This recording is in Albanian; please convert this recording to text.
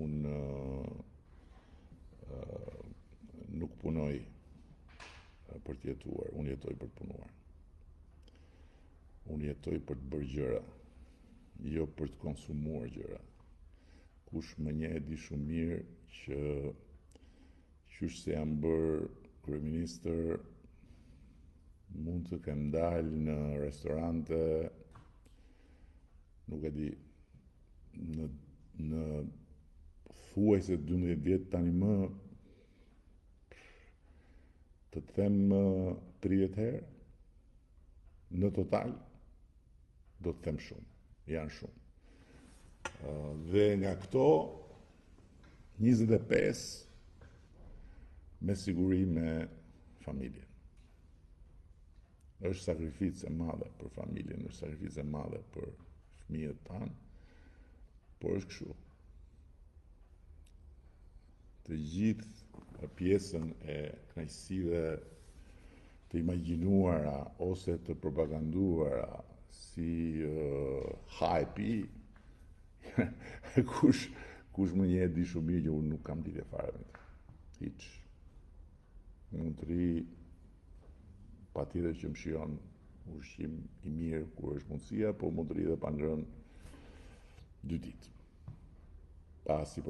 unë nuk punoj për të jetuar, unë jetoj për të punuar. Unë jetoj për të bërë gjëra, jo për të konsumuar gjëra. Kush më njeh e di shumë mirë që qysh se jam bërë kryeministër, mund të kem dalë në restorante, nuk e di, në thuajse 12 vjet tani më, të them 30 herë, në total, do të them shumë, janë shumë. Dhe nga këto, 25 me siguri me familjen. Është sakrificë e madhe për familjen, është sakrificë e madhe për fëmijët tanë, por është kështu. Të gjithë pjesën e kënaqësive të imagjinuara ose të propaganduara si hype-i, kush më njeh di shumë mirë që unë nuk kam lidhje fare me të. Hiç. Mund të ri patjetër që më shijon ushqim i mirë kur është mundësia, po mund të ri dhe pa ngrënë 2 ditë. Pa si